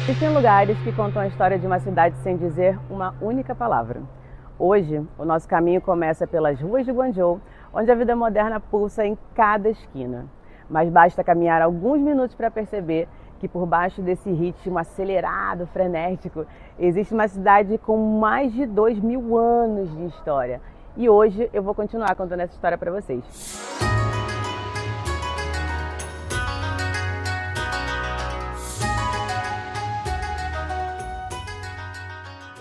Existem lugares que contam a história de uma cidade sem dizer uma única palavra. Hoje, o nosso caminho começa pelas ruas de Guangzhou, onde a vida moderna pulsa em cada esquina. Mas basta caminhar alguns minutos para perceber que por baixo desse ritmo acelerado, frenético, existe uma cidade com mais de 2000 anos de história. E hoje eu vou continuar contando essa história para vocês.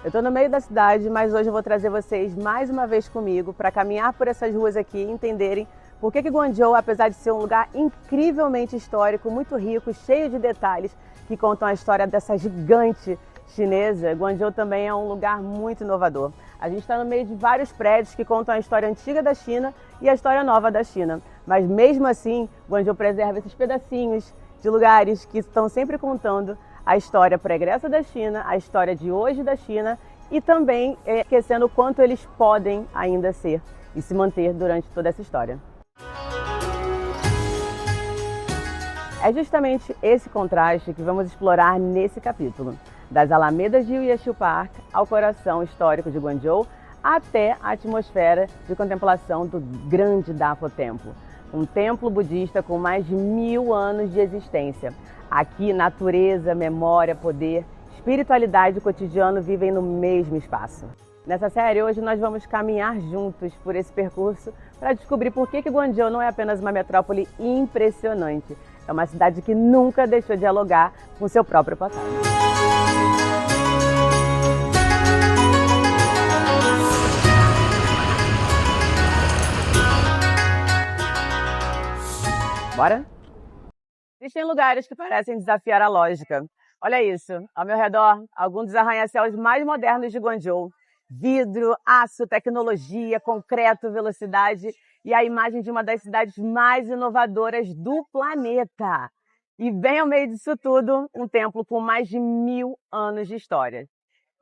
Eu estou no meio da cidade, mas hoje eu vou trazer vocês mais uma vez comigo para caminhar por essas ruas aqui e entenderem por que Guangzhou, apesar de ser um lugar incrivelmente histórico, muito rico, cheio de detalhes que contam a história dessa gigante chinesa, Guangzhou também é um lugar muito inovador. A gente está no meio de vários prédios que contam a história antiga da China e a história nova da China. Mas mesmo assim, Guangzhou preserva esses pedacinhos de lugares que estão sempre contando a história pregressa da China, a história de hoje da China e também esquecendo o quanto eles podem ainda ser e se manter durante toda essa história. É justamente esse contraste que vamos explorar nesse capítulo, das alamedas de Yeshu Park ao coração histórico de Guangzhou até a atmosfera de contemplação do grande Dafo Templo, um templo budista com mais de 1000 anos de existência. Aqui, natureza, memória, poder, espiritualidade e cotidiano vivem no mesmo espaço. Nessa série, hoje nós vamos caminhar juntos por esse percurso para descobrir por que Guangzhou não é apenas uma metrópole impressionante, é uma cidade que nunca deixou de dialogar com seu próprio passado. Bora? Existem lugares que parecem desafiar a lógica. Olha isso, ao meu redor, alguns dos arranha-céus mais modernos de Guangzhou. Vidro, aço, tecnologia, concreto, velocidade e a imagem de uma das cidades mais inovadoras do planeta. E bem ao meio disso tudo, um templo com mais de 1000 anos de história.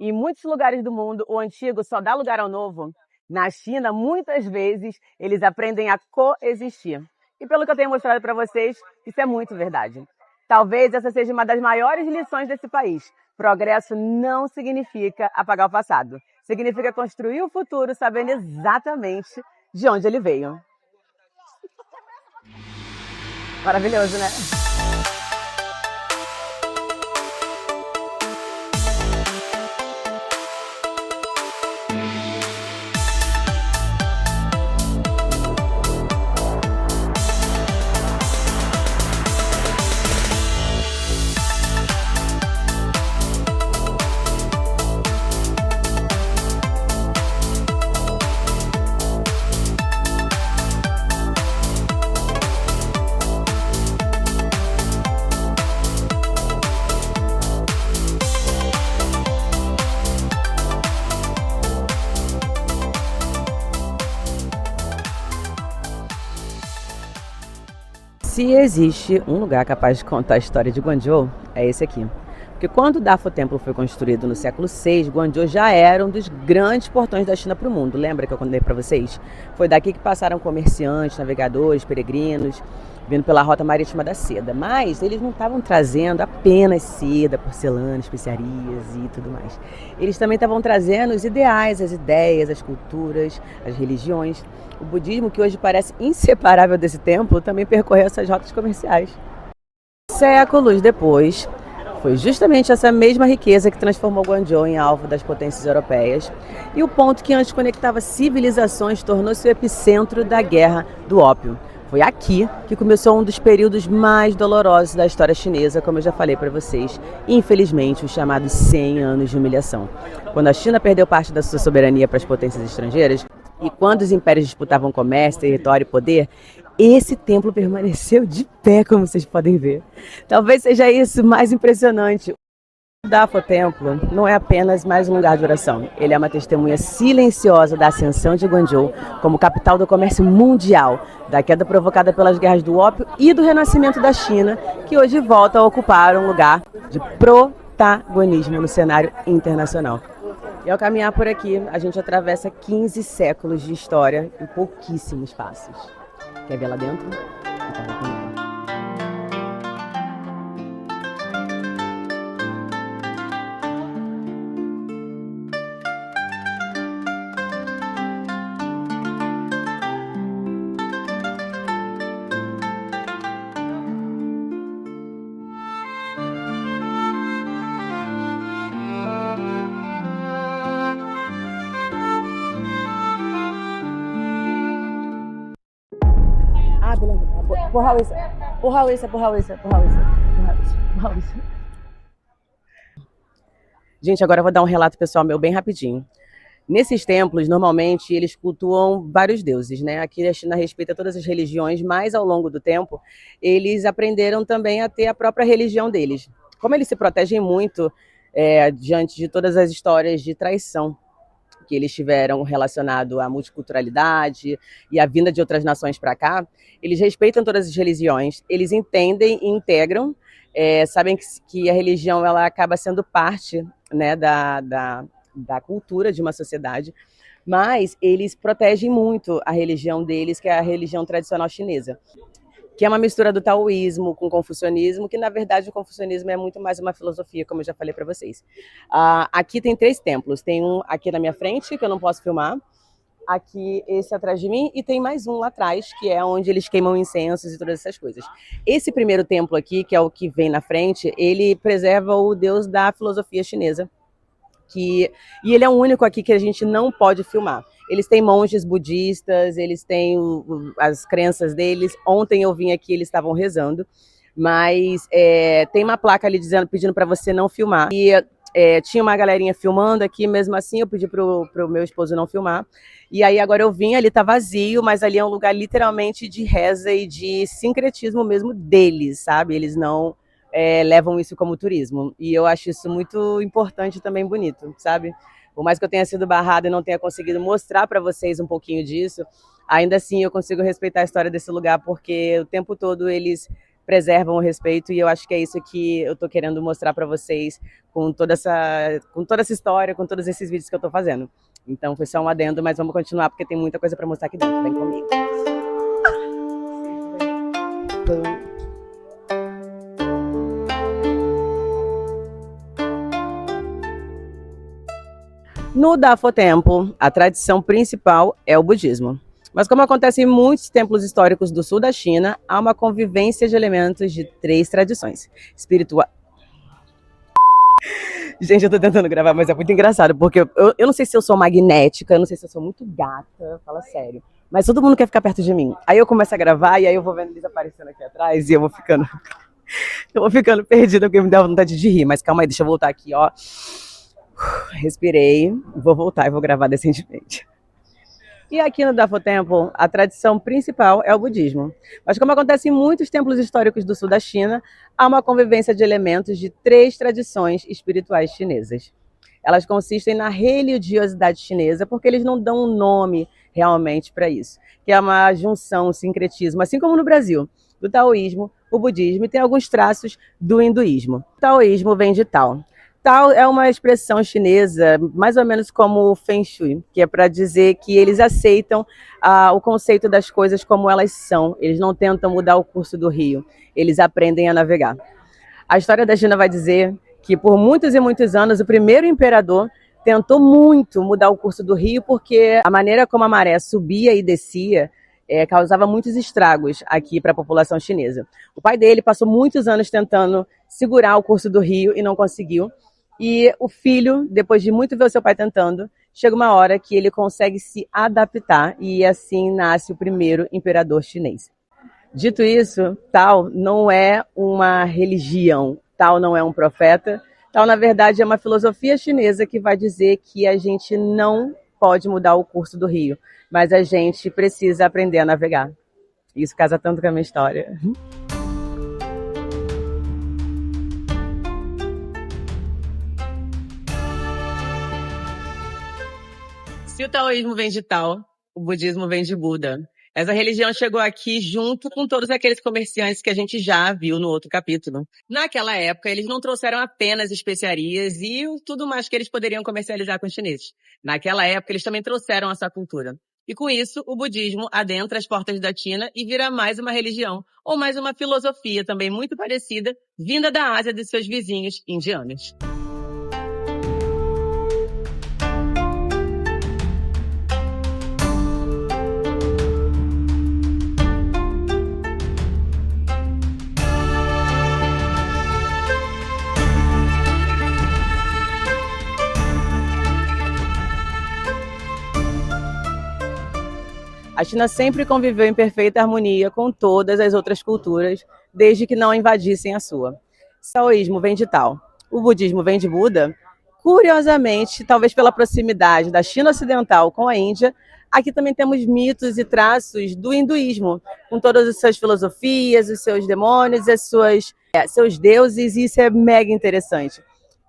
Em muitos lugares do mundo, o antigo só dá lugar ao novo. Na China, muitas vezes, eles aprendem a coexistir. E pelo que eu tenho mostrado para vocês, isso é muito verdade. Talvez essa seja uma das maiores lições desse país. Progresso não significa apagar o passado. Significa construir o futuro sabendo exatamente de onde ele veio. Maravilhoso, né? Se existe um lugar capaz de contar a história de Guangzhou, é esse aqui. Porque quando o Dafo Templo foi construído no século VI, Guangzhou já era um dos grandes portões da China para o mundo. Lembra que eu contei para vocês? Foi daqui que passaram comerciantes, navegadores, peregrinos, vindo pela rota marítima da seda. Mas eles não estavam trazendo apenas seda, porcelana, especiarias e tudo mais. Eles também estavam trazendo os ideais, as ideias, as culturas, as religiões. O budismo, que hoje parece inseparável desse templo, também percorreu essas rotas comerciais. Séculos depois, foi justamente essa mesma riqueza que transformou Guangzhou em alvo das potências europeias e o ponto que antes conectava civilizações tornou-se o epicentro da Guerra do Ópio. Foi aqui que começou um dos períodos mais dolorosos da história chinesa, como eu já falei para vocês, infelizmente os chamados 100 anos de humilhação. Quando a China perdeu parte da sua soberania para as potências estrangeiras e quando os impérios disputavam comércio, território e poder, esse templo permaneceu de pé, como vocês podem ver. Talvez seja isso mais impressionante. O Dafo Templo não é apenas mais um lugar de oração. Ele é uma testemunha silenciosa da ascensão de Guangzhou como capital do comércio mundial, da queda provocada pelas guerras do ópio e do renascimento da China, que hoje volta a ocupar um lugar de protagonismo no cenário internacional. E ao caminhar por aqui, a gente atravessa 15 séculos de história em pouquíssimos passos. Quer ver lá dentro? Então, vamos lá. Por Raíssa, por Raíssa, por Raíssa, por Raíssa, por Raíssa, por Raíssa. Gente, agora eu vou dar um relato pessoal meu bem rapidinho. Nesses templos, normalmente, eles cultuam vários deuses, né? Aqui a China respeita todas as religiões, mas ao longo do tempo, eles aprenderam também a ter a própria religião deles. Como eles se protegem muito diante de todas as histórias de traição que eles tiveram relacionado à multiculturalidade e à vinda de outras nações para cá, eles respeitam todas as religiões, eles entendem e integram, sabem que a religião ela acaba sendo parte, né, da cultura de uma sociedade, mas eles protegem muito a religião deles, que é a religião tradicional chinesa, que é uma mistura do taoísmo com o confucionismo, que na verdade o confucionismo é muito mais uma filosofia, como eu já falei para vocês. Aqui tem 3 templos, tem um aqui na minha frente, que eu não posso filmar, aqui esse atrás de mim, e tem mais um lá atrás, que é onde eles queimam incensos e todas essas coisas. Esse primeiro templo aqui, que é o que vem na frente, ele preserva o deus da filosofia chinesa, e ele é o único aqui que a gente não pode filmar. Eles têm monges budistas, eles têm as crenças deles. Ontem eu vim aqui, eles estavam rezando, mas tem uma placa ali pedindo para você não filmar. E tinha uma galerinha filmando aqui, mesmo assim eu pedi pro meu esposo não filmar. E aí agora eu vim, ali tá vazio, mas ali é um lugar literalmente de reza e de sincretismo mesmo deles, sabe? Eles não levam isso como turismo. E eu acho isso muito importante e também bonito, sabe? Por mais que eu tenha sido barrada e não tenha conseguido mostrar para vocês um pouquinho disso, ainda assim eu consigo respeitar a história desse lugar, porque o tempo todo eles preservam o respeito, e eu acho que é isso que eu tô querendo mostrar para vocês com toda essa história, com todos esses vídeos que eu tô fazendo. Então foi só um adendo, mas vamos continuar porque tem muita coisa para mostrar aqui dentro. Vem comigo. No Dafo Temple, a tradição principal é o budismo. Mas como acontece em muitos templos históricos do sul da China, há uma convivência de elementos de 3 tradições espirituais. Gente, eu tô tentando gravar, mas é muito engraçado, porque eu não sei se eu sou magnética, eu não sei se eu sou muito gata, fala sério. Mas todo mundo quer ficar perto de mim. Aí eu começo a gravar, e aí eu vou vendo eles aparecendo aqui atrás, e eu vou ficando perdida, porque me dá vontade de rir. Mas calma aí, deixa eu voltar aqui, ó. Respirei, vou voltar e vou gravar decentemente. E aqui no Dafo Temple, a tradição principal é o budismo. Mas como acontece em muitos templos históricos do sul da China, há uma convivência de elementos de 3 tradições espirituais chinesas. Elas consistem na religiosidade chinesa, porque eles não dão um nome realmente para isso, que é uma junção, um sincretismo, assim como no Brasil, do taoísmo, o budismo, e tem alguns traços do hinduísmo. O taoísmo vem de Tao. Tao é uma expressão chinesa, mais ou menos como o Feng Shui, que é para dizer que eles aceitam o conceito das coisas como elas são. Eles não tentam mudar o curso do rio, eles aprendem a navegar. A história da China vai dizer que por muitos e muitos anos o primeiro imperador tentou muito mudar o curso do rio, porque a maneira como a maré subia e descia causava muitos estragos aqui para a população chinesa. O pai dele passou muitos anos tentando segurar o curso do rio e não conseguiu. E o filho, depois de muito ver o seu pai tentando, chega uma hora que ele consegue se adaptar, e assim nasce o primeiro imperador chinês. Dito isso, Tao não é uma religião, Tao não é um profeta, Tao na verdade é uma filosofia chinesa que vai dizer que a gente não pode mudar o curso do rio, mas a gente precisa aprender a navegar. Isso casa tanto com a minha história. Se o taoísmo vem de Tao, o budismo vem de Buda. Essa religião chegou aqui junto com todos aqueles comerciantes que a gente já viu no outro capítulo. Naquela época, eles não trouxeram apenas especiarias e tudo mais que eles poderiam comercializar com os chineses. Naquela época, eles também trouxeram essa cultura. E com isso, o budismo adentra as portas da China e vira mais uma religião, ou mais uma filosofia também muito parecida, vinda da Ásia de seus vizinhos indianos. A China sempre conviveu em perfeita harmonia com todas as outras culturas, desde que não invadissem a sua. O taoísmo vem de Tao, o budismo vem de Buda. Curiosamente, talvez pela proximidade da China Ocidental com a Índia, aqui também temos mitos e traços do hinduísmo, com todas as suas filosofias, os seus demônios, seus deuses, e isso é mega interessante.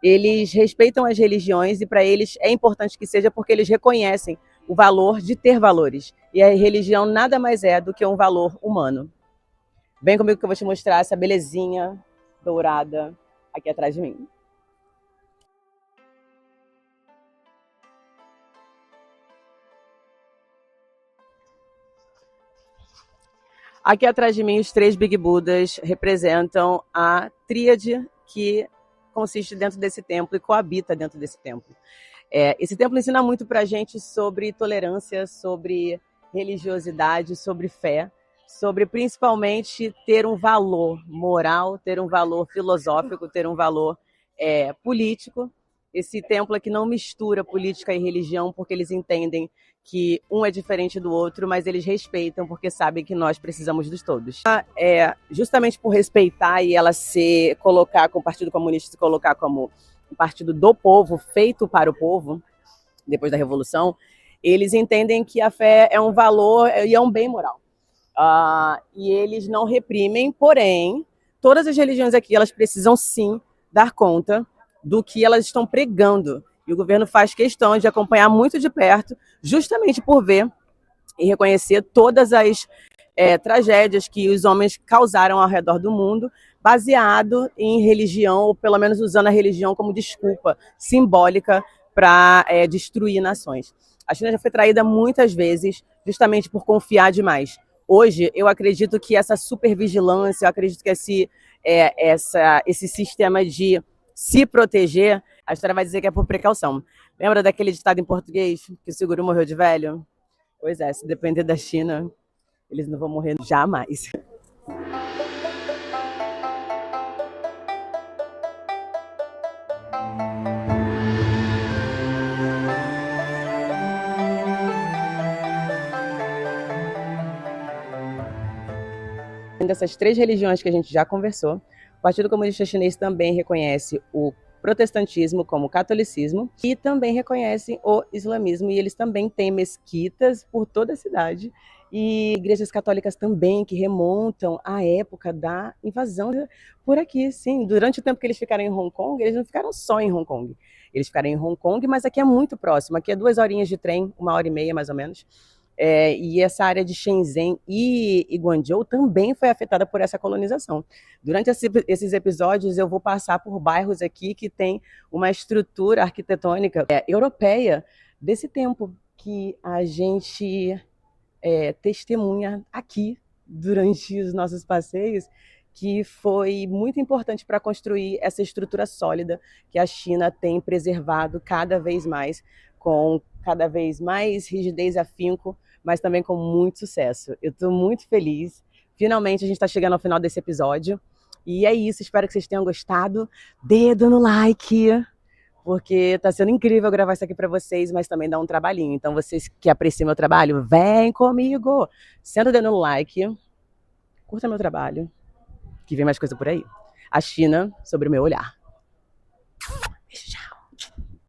Eles respeitam as religiões e para eles é importante que seja porque eles reconhecem o valor de ter valores. E a religião nada mais é do que um valor humano. Vem comigo que eu vou te mostrar essa belezinha dourada aqui atrás de mim. Aqui atrás de mim, os 3 Big Budas representam a tríade que consiste dentro desse templo e coabita dentro desse templo. Esse templo ensina muito para a gente sobre tolerância, sobre religiosidade, sobre fé, sobre principalmente ter um valor moral, ter um valor filosófico, ter um valor político. Esse templo aqui não mistura política e religião porque eles entendem que um é diferente do outro, mas eles respeitam porque sabem que nós precisamos dos todos. Justamente por respeitar e ela se colocar com o Partido Comunista, se colocar como um partido do povo, feito para o povo, depois da Revolução, eles entendem que a fé é um valor e é um bem moral. E eles não reprimem, porém, todas as religiões aqui, elas precisam sim dar conta do que elas estão pregando. E o governo faz questão de acompanhar muito de perto, justamente por ver e reconhecer todas as tragédias que os homens causaram ao redor do mundo, baseado em religião, ou pelo menos usando a religião como desculpa simbólica para destruir nações. A China já foi traída muitas vezes, justamente por confiar demais. Hoje, eu acredito que essa supervigilância, eu acredito que esse sistema de se proteger, a história vai dizer que é por precaução. Lembra daquele ditado em português, que o seguro morreu de velho? Pois é, se depender da China, eles não vão morrer jamais. Dessas 3 religiões que a gente já conversou, o Partido Comunista Chinês também reconhece o protestantismo como catolicismo e também reconhecem o islamismo, e eles também têm mesquitas por toda a cidade e igrejas católicas também que remontam à época da invasão por aqui. Sim, durante o tempo que eles ficaram em Hong Kong, eles não ficaram só em Hong Kong, eles ficaram em Hong Kong, mas aqui é muito próximo, aqui é 2 horinhas de trem, 1h30 mais ou menos. E essa área de Shenzhen e Guangzhou também foi afetada por essa colonização. Durante esses episódios, eu vou passar por bairros aqui que tem uma estrutura arquitetônica europeia desse tempo que a gente testemunha aqui durante os nossos passeios, que foi muito importante para construir essa estrutura sólida que a China tem preservado cada vez mais, com cada vez mais rigidez e afinco, mas também com muito sucesso. Eu estou muito feliz. Finalmente a gente está chegando ao final desse episódio. E é isso, espero que vocês tenham gostado. Dedo no like, porque está sendo incrível gravar isso aqui para vocês, mas também dá um trabalhinho. Então vocês que apreciam meu trabalho, vem comigo. Senta o dedo no like, curta meu trabalho, que vem mais coisa por aí. A China sobre o meu olhar. Beijo, tchau.